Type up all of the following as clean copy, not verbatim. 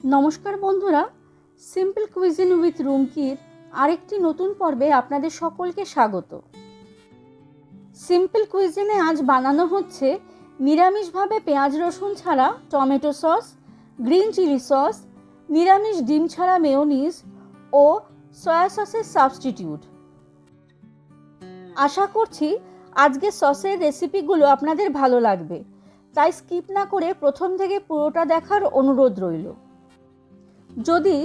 নমস্কার বন্ধুরা, simple cuisine with রুমকির আরেকটি নতুন পর্বে আপনাদের সকলকে স্বাগত। সিম্পল কুইজিনে আজ বানানো হচ্ছে নিরামিষভাবে পেঁয়াজ রসুন ছাড়া tomato sauce, green chilli sauce, নিরামিষ ডিম ছাড়া মেয়োনিজ ও সয়া সসের সাবস্টিটিউট। আশা করছি আজকে সসের রেসিপিগুলো আপনাদের ভালো লাগবে, তাই স্কিপ না করে প্রথম থেকে পুরোটা দেখার অনুরোধ রইল। যদি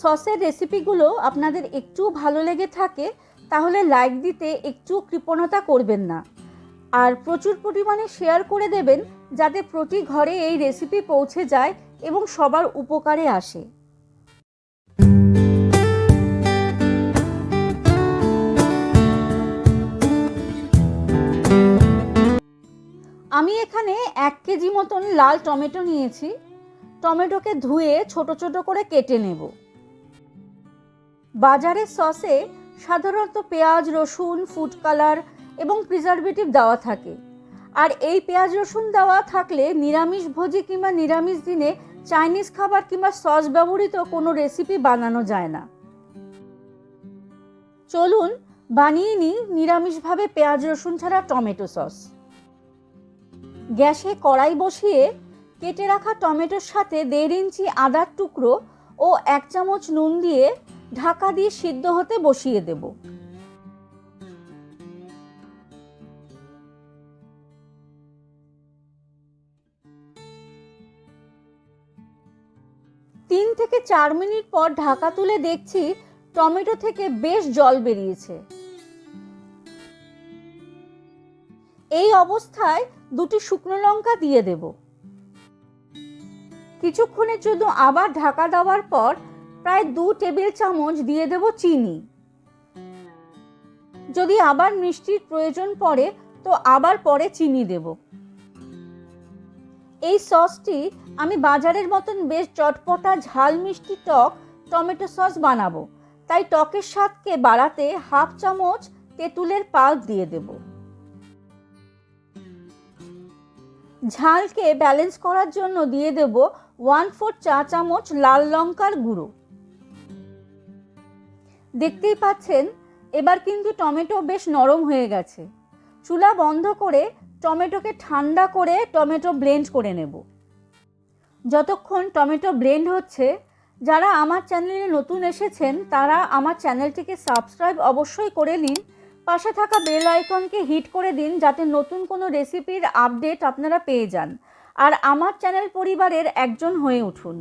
সসের রেসিপিগুলো আপনাদের একটু ভালো লেগে থাকে তাহলে লাইক দিতে একটু কৃপণতা করবেন না, আর প্রচুর পরিমাণে শেয়ার করে দেবেন যাতে প্রতি ঘরে এই রেসিপি পৌঁছে যায় এবং সবার উপকারে আসে। আমি এখানে 1 কেজি মতন লাল টমেটো নিয়েছি। টমেটোকে ধুয়ে ছোট ছোট করে কেটে নেব। বাজারের সসে সাধারণত পেঁয়াজ রসুন, ফুড কালার এবং প্রিজারভেটিভ দেওয়া থাকে, আর এই পেঁয়াজ রসুন দেওয়া থাকলে নিরামিষ ভোজি কিংবা নিরামিষ দিনে চাইনিজ খাবার কিংবা সস ব্যবহৃত কোনো রেসিপি বানানো যায় না। চলুন বানিয়ে নিই নিরামিষভাবে পেঁয়াজ রসুন ছাড়া টমেটো সস। গ্যাসে কড়াই বসিয়ে কেটে রাখা টমেটোর সাথে 1.5 ইঞ্চি আদার টুকরো ও 1 চামচ নুন দিয়ে ঢাকা দিয়ে সিদ্ধ হতে বসিয়ে দেব। তিন থেকে 4 মিনিট পর ঢাকা তুলে দেখছি টমেটো থেকে বেশ জল বেরিয়েছে। এই অবস্থায় 2টি শুকনো লঙ্কা দিয়ে দেব। কিছুক্ষণের জন্য আবার ঢাকা দেওয়ার পর প্রায় 2 টেবিল চামচ দিয়ে দেব চিনি। যদি আবার মিষ্টির প্রয়োজন পড়ে তো আবার পরে চিনি দেব। এই সসটি আমি বাজারের মতন বেশ চটপটা ঝাল মিষ্টি টক টমেটো সস বানাবো, তাই টকের স্বাদকে বাড়াতে 1/2 চামচ তেঁতুলের পাল্প দিয়ে দেব। ঝালকে ব্যালেন্স করার জন্য দিয়ে দেব 1/4 চা চামচ লাল লঙ্কার গুঁড়ো। দেখতেই পাচ্ছেন এবার কিন্তু টমেটো বেশ নরম হয়ে গেছে। চুলা বন্ধ করে টমেটোকে ঠান্ডা করে টমেটো ব্লেন্ড করে নেব। যতক্ষণ টমেটো ব্লেন্ড হচ্ছে, যারা আমার চ্যানেলে নতুন এসেছেন তারা আমার চ্যানেলটিকে সাবস্ক্রাইব অবশ্যই করে নিন। পাশে থাকা বেল আইকনকে হিট করে দিন যাতে নতুন কোনো রেসিপির আপডেট আপনারা পেয়ে যান, আর আমার চ্যানেল পরিবারের একজন হয়ে উঠুন।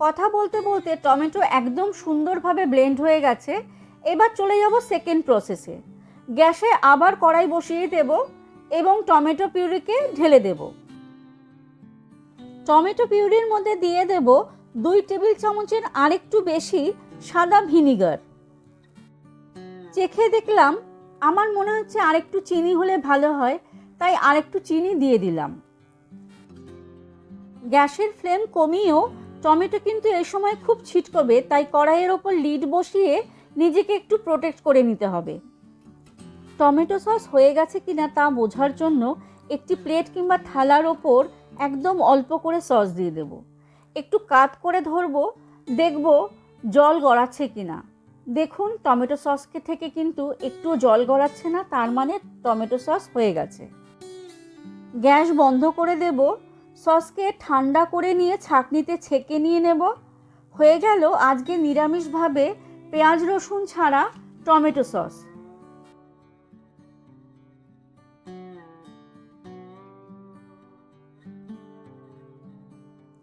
কথা বলতে বলতে টমেটো একদম সুন্দরভাবে ব্লেন্ড হয়ে গেছে। এবার চলে যাব সেকেন্ড প্রসেসে। গ্যাসে আবার কড়াই বসিয়ে দেব এবং টমেটো পিউরিকে ঢেলে দেব। টমেটো পিউরির মধ্যে দিয়ে দেব 2 টেবিল চামচের আরেকটু বেশি সাদা ভিনিগার। চেখে দেখলাম আমার মনে হচ্ছে আরেকটু চিনি হলে ভালো হয়, তাই আরেকটু চিনি দিয়ে দিলাম। গ্যাসের ফ্লেম কমিয়েও টমেটো কিন্তু এই সময় খুব ছিটকবে, তাই কড়াইয়ের ওপর লিড বসিয়ে নিজেকে একটু প্রোটেক্ট করে নিতে হবে। টমেটো সস হয়ে গেছে কিনা তা বোঝার জন্য একটি প্লেট কিংবা থালার ওপর একদম অল্প করে সস দিয়ে দেব। একটু কাত করে ধরবো, দেখব জল গড়াচ্ছে কিনা। দেখুন টমেটো সসকে থেকে কিন্তু একটু জল গড়াচ্ছে না, তার মানে টমেটো সস হয়ে গেছে। গ্যাস বন্ধ করে দেব। সসকে ঠান্ডা করে নিয়ে ছাঁকনিতে ছেঁকে নিয়ে নেব। হয়ে গেল আজকে নিরামিষভাবে পেঁয়াজ রসুন ছাড়া টমেটো সস।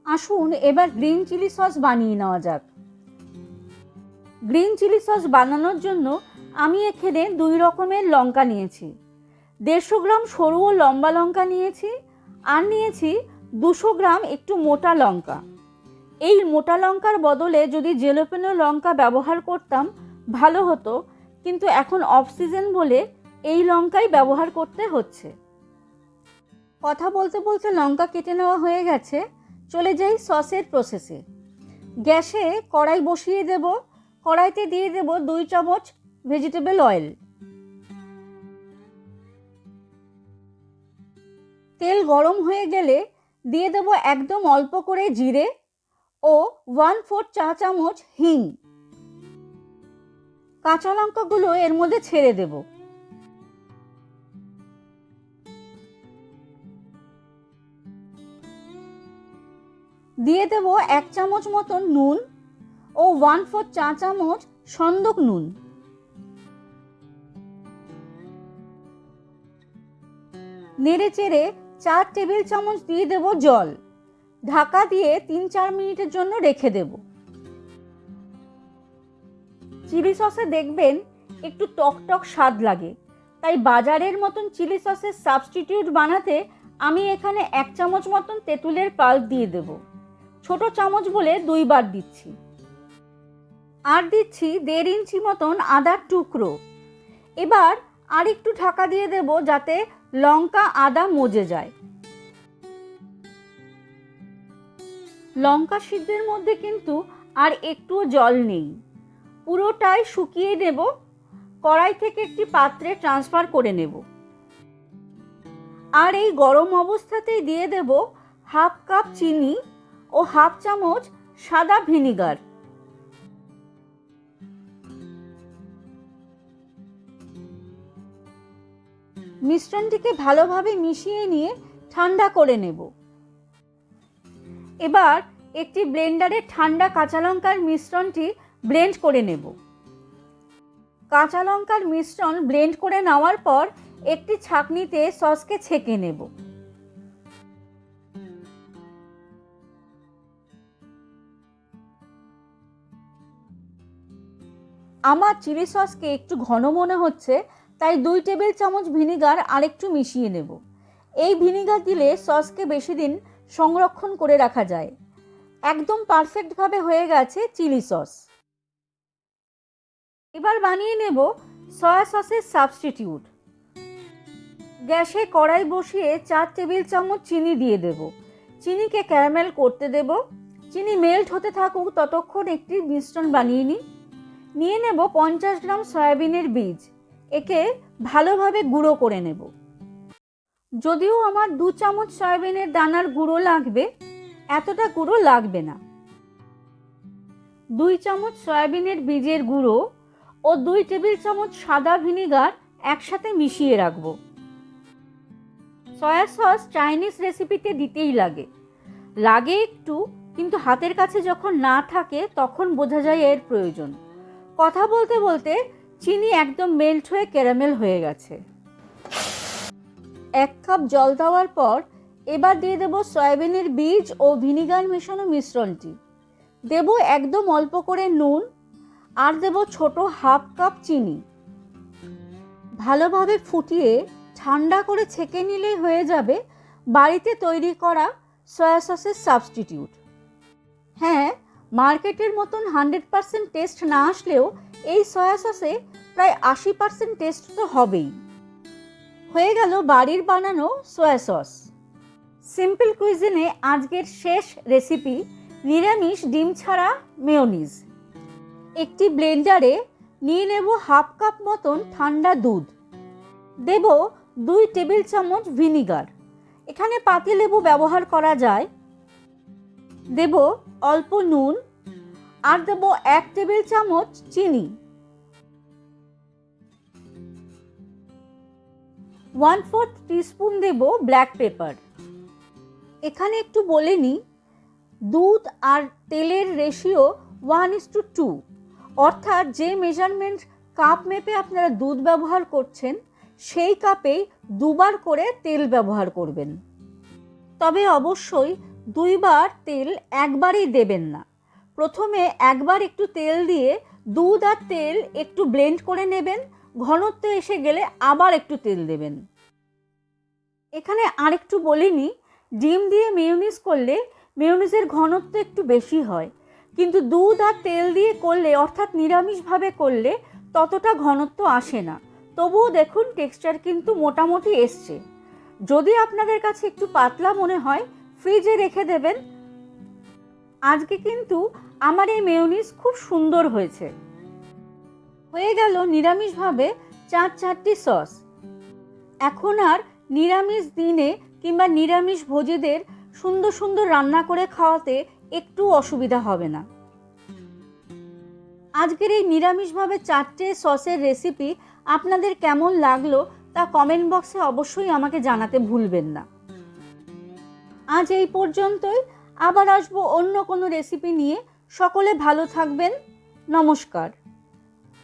আসুন এবার গ্রিন চিলি সস বানিয়ে নেওয়া যাক। গ্রিন চিলি সস বানানোর জন্য আমি এখানে 2 রকমের লঙ্কা নিয়েছি। 150 গ্রাম সরু ও লম্বা লঙ্কা নিয়েছি, আর নিয়েছি 200 গ্রাম একটু মোটা লঙ্কা। এই মোটা লঙ্কার বদলে যদি জেলোপেনো লঙ্কা ব্যবহার করতাম ভালো হতো, কিন্তু এখন অফ সিজন বলে এই লঙ্কাই ব্যবহার করতে হচ্ছে। কথা বলতে বলতে লঙ্কা কেটে নেওয়া হয়ে গেছে। চলে যাই সসের প্রসেসে। গ্যাসে কড়াই বসিয়ে দেব। কড়াইতে দিয়ে দেব 2 চামচ ভেজিটেবল অয়েল। তেল গরম হয়ে গেলে দিয়ে দেব একদম অল্প করে জিরে ও 1/4 চা চামচ হিং। কাঁচা লঙ্কাগুলো এর মধ্যে ছেড়ে দেব। দিয়ে দেব 1 চামচ মতন নুন ও 1/4 চা চামচ সন্দক নুন। নেড়ে চেড়ে 4 টেবিল চামচ দিয়ে দেব জল। ঢাকা দিয়ে 3-4 মিনিটের জন্য রেখে দেব। চিলি সসে দেখবেন একটু টকটক স্বাদ লাগে, তাই বাজারের মতন চিলি সসের সাবস্টিটিউট বানাতে আমি এখানে 1 চামচ মতন তেঁতুলের পাল্প দিয়ে দেব। ছোট চামচ বলে 2 বার দিচ্ছি। আর দিচ্ছি 1.5 ইঞ্চি মতন আদার টুকরো। এবার আর একটু ঢাকা দিয়ে দেব যাতে লঙ্কা আদা মজে যায়। লঙ্কা সিদ্ধের মধ্যে কিন্তু আর একটুও জল নেই, পুরোটাই শুকিয়ে নেব। কড়াই থেকে একটি পাত্রে ট্রান্সফার করে নেব। আর এই গরম অবস্থাতেই দিয়ে দেব 1/2 কাপ চিনি ও 1/2 চামচ সাদা ভিনিগার। মিশ্রণটিকে ভালোভাবে মিশিয়ে নিয়ে ঠান্ডা করে নেব। এবার একটি ব্লেন্ডারে ঠান্ডা কাঁচা লঙ্কার মিশ্রণটি ব্লেন্ড করে নেব। কাঁচা লঙ্কার মিশ্রণ ব্লেন্ড করে নেওয়ার পর একটি ছাঁকনিতে সসকে ছেঁকে নেব। আমার চিলি সসকে একটু ঘন মনে হচ্ছে, তাই 2 টেবিল চামচ ভিনিগার আরেকটু মিশিয়ে নেব। এই ভিনিগার দিলে সসকে বেশি দিন সংরক্ষণ করে রাখা যায়। একদম পারফেক্টভাবে হয়ে গেছে চিলি সস। এবার বানিয়ে নেব সয়া সসের সাবস্টিটিউট। গ্যাসে কড়াই বসিয়ে 4 টেবিল চামচ চিনি দিয়ে দেব। চিনিকে ক্যারামেল করতে দেব। চিনি মেল্ট হতে থাকুক, ততক্ষণ একটি মিশ্রণ বানিয়ে নিয়ে নেব 50 গ্রাম সয়াবিনের বীজ। একে ভালোভাবে গুঁড়ো করে নেব। যদিও আমার 2 চামচ সয়াবিনের দানার গুঁড়ো লাগবে, এতটা গুঁড়ো লাগবে না। 2 চামচ সয়াবিনের বীজের গুঁড়ো ও 2 টেবিল চামচ সাদা ভিনিগার একসাথে মিশিয়ে রাখবো। সয়া সস চাইনিজ রেসিপিতে দিতেই লাগে একটু, কিন্তু হাতের কাছে যখন না থাকে তখন বোঝা যায় এর প্রয়োজন। কথা বলতে বলতে চিনি একদম মেল্ট হয়ে ক্যারামেল হয়ে গেছে। 1 কাপ জল দেওয়ার পর এবার দিয়ে দেব সয়াবিনের বীজ ও ভিনিগার মেশানো মিশ্রণটি। দেব একদম অল্প করে নুন আর দেব ছোট 1/2 কাপ চিনি। ভালোভাবে ফুটিয়ে ঠান্ডা করে ছেঁকে নিলেই হয়ে যাবে বাড়িতে তৈরি করা সয়া সসের সাবস্টিটিউট। হ্যাঁ, মার্কেটের মতন 100% টেস্ট না আসলেও এই সয়া সসে প্রায় 80% টেস্ট তো হবেই। হয়ে গেল বাড়ির বানানো সয়া সস। সিম্পল কুইজিনে আজকের শেষ রেসিপি নিরামিষ ডিম ছাড়া মেয়োনিজ। একটি ব্লেন্ডারে নিয়ে নেব 1/2 কাপ মতন ঠান্ডা দুধ। দেব 2 টেবিল চামচ ভিনিগার, এখানে পাতিলেবু ব্যবহার করা যায়। দেব অল্প নুন আর দেব 1 টেবিল চামচ চিনি। 1/4 টিস্পুন দেব ব্ল্যাক পেপার। এখানে একটু বলে নিই, দুধ আর তেলের রেশিও 1:2, অর্থাৎ যে মেজারমেন্ট কাপ মেপে আপনারা দুধ ব্যবহার করছেন সেই কাপেই 2 বার করে তেল ব্যবহার করবেন। তবে অবশ্যই 2 বার তেল একবারেই দেবেন না। প্রথমে একবার একটু তেল দিয়ে দুধ আর তেল একটু ব্লেন্ড করে নেবেন, ঘনত্ব এসে গেলে আবার একটু তেল দেবেন। এখানে আরেকটু বলে নিই, ডিম দিয়ে মেয়োনিজ করলে মেয়োনিজের ঘনত্ব একটু বেশি হয়, কিন্তু দুধ আর তেল দিয়ে করলে অর্থাৎ নিরামিষভাবে করলে ততটা ঘনত্ব আসে না। তবুও দেখুন টেক্সচার কিন্তু মোটামুটি এসছে। যদি আপনাদের কাছে একটু পাতলা মনে হয় ফ্রিজে রেখে দেবেন। আজকে কিন্তু আমার এই মেয়োনিজ খুব সুন্দর হয়েছে। হয়ে গেল নিরামিষভাবে 4 সস। এখন আর নিরামিষ দিনে কিংবা নিরামিষ ভোজীদের সুন্দর সুন্দর রান্না করে খাওয়াতে একটু অসুবিধা হবে না। আজকের এই নিরামিষভাবে 4টে সসের রেসিপি আপনাদের কেমন লাগলো তা কমেন্ট বক্সে অবশ্যই আমাকে জানাতে ভুলবেন না। আজ এই পর্যন্তই, আবার আসবো অন্য কোনো রেসিপি নিয়ে। সকলে ভালো থাকবেন। নমস্কার।